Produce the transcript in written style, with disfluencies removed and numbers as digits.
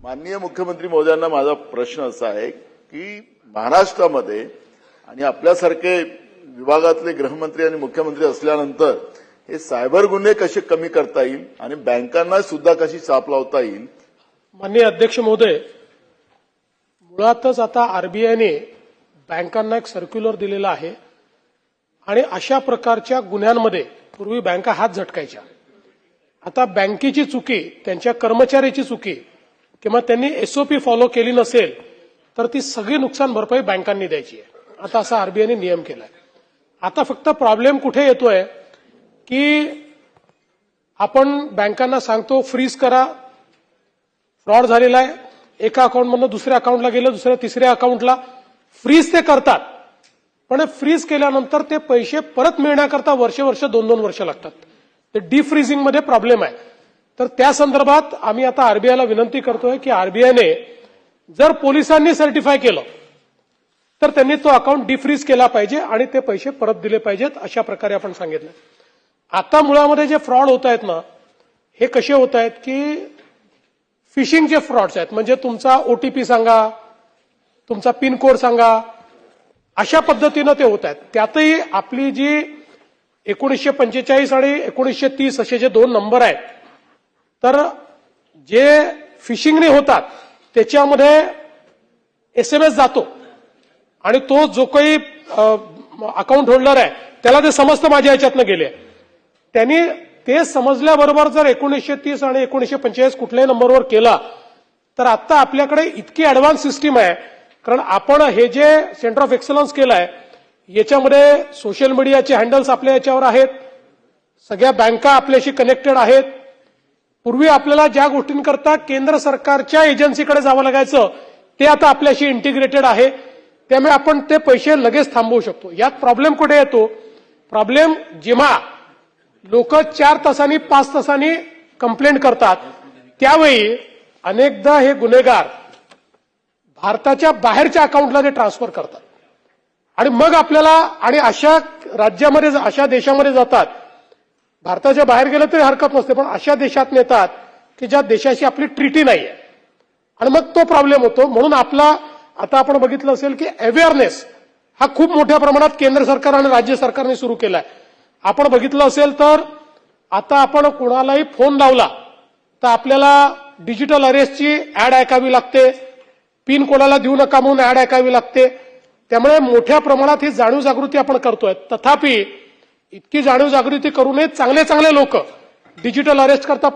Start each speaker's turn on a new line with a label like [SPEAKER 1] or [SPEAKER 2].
[SPEAKER 1] माननीय मुख्यमंत्री महोदयांना माझा प्रश्न असा आहे की महाराष्ट्रामध्ये आणि आपल्यासारखे विभागातले गृहमंत्री आणि मुख्यमंत्री असल्यानंतर हे सायबर गुन्हे कसे कमी करता येईल आणि बँकांना सुद्धा कशी चाप लावता येईल।
[SPEAKER 2] माननीय अध्यक्ष महोदय, मुळातच आता आरबीआयने बँकांना एक सर्क्युलर दिलेला आहे आणि अशा प्रकारच्या गुन्ह्यांमध्ये पूर्वी बँका हात झटकायच्या, आता बँकेची चुकी, त्यांच्या कर्मचाऱ्याची चुकी किंवा त्यांनी एसओपी फॉलो केली नसेल तर ती सगळी नुकसान भरपाई बँकांनी द्यायची आहे। आता असा आरबीआयने नियम केलाय। आता फक्त प्रॉब्लेम कुठे येतोय की आपण बँकांना सांगतो फ्रीज करा, फ्रॉड झालेला आहे, एका अकाउंटमधून दुसऱ्या अकाउंटला गेलं, दुसऱ्या तिसऱ्या अकाउंटला फ्रीज ते करतात, पण फ्रीज केल्यानंतर ते पैसे परत मिळण्याकरता वर्ष 2-2 वर्ष लागतात। ते डीफ्रीजिंग मध्ये प्रॉब्लेम आहे। तर त्या संदर्भात आम्ही आता आरबीआयला विनंती करतोय की आरबीआयने जर पोलिसांनी सर्टिफाय केलं तर त्यांनी तो अकाउंट डिफ्रीज केला पाहिजे आणि ते पैसे परत दिले पाहिजेत, अशा प्रकारे आपण सांगितलं। आता मुळामध्ये जे फ्रॉड होत आहेत ना, हे कसे होत आहेत की फिशिंगचे फ्रॉड्स आहेत, म्हणजे तुमचा ओटीपी सांगा, तुमचा पिन कोड सांगा, अशा पद्धतीनं ते होत आहेत। त्यातही आपली जी 1945 आणि 1930 असे जे 2 नंबर आहेत, तर जे फिशिंगने होतात त्याच्यामध्ये एसएमएस जातो आणि तो जो काही अकाउंट होल्डर आहे त्याला ते समजतं माझ्या याच्यातनं गेले, त्यांनी ते समजल्याबरोबर जर 1930 आणि 1945 कुठल्याही नंबरवर केला तर आता आपल्याकडे इतकी ऍडव्हान्स सिस्टीम आहे, कारण आपण हे जे सेंटर ऑफ एक्सलन्स केलंय याच्यामध्ये सोशल मीडियाचे हँडल्स आपल्या याच्यावर आहेत, सगळ्या बँका आपल्याशी कनेक्टेड आहेत। पूर्वी आपल्याला ज्या गोष्टींकरता केंद्र सरकारच्या एजन्सीकडे जावं लागायचं ते आता आपल्याशी इंटिग्रेटेड आहे, त्यामुळे आपण ते पैसे लगेच थांबवू शकतो। यात प्रॉब्लेम कुठे येतो? प्रॉब्लेम जेव्हा लोक 4 तासांनी 5 तासांनी कंप्लेंट करतात त्यावेळी अनेकदा हे गुन्हेगार भारताच्या बाहेरच्या अकाउंटला ते ट्रान्सफर करतात आणि मग आपल्याला आणि अशा राज्यामध्ये अशा देशामध्ये जातात, भारताच्या बाहेर गेलं तरी हरकत नसते, पण अशा देशात नेतात की ज्या देशाशी आपली ट्रीटी नाहीये आणि मग तो प्रॉब्लेम होतो। म्हणून आपला आता आपण बघितलं असेल की अवेअरनेस हा खूप मोठ्या प्रमाणात केंद्र सरकार आणि राज्य सरकारने सुरू केलाय। आपण बघितलं असेल तर आता आपण कोणालाही फोन लावला तर आपल्याला डिजिटल अरेस्टची ऍड ऐकावी लागते, पिन कोणाला देऊ नका म्हणून ऍड ऐकावी लागते। त्यामुळे मोठ्या प्रमाणात ही जाणीव जागृती आपण करतोय। तथापि इतकी जाणीव जागृती करूनही चांगले लोक डिजिटल अरेस्ट करता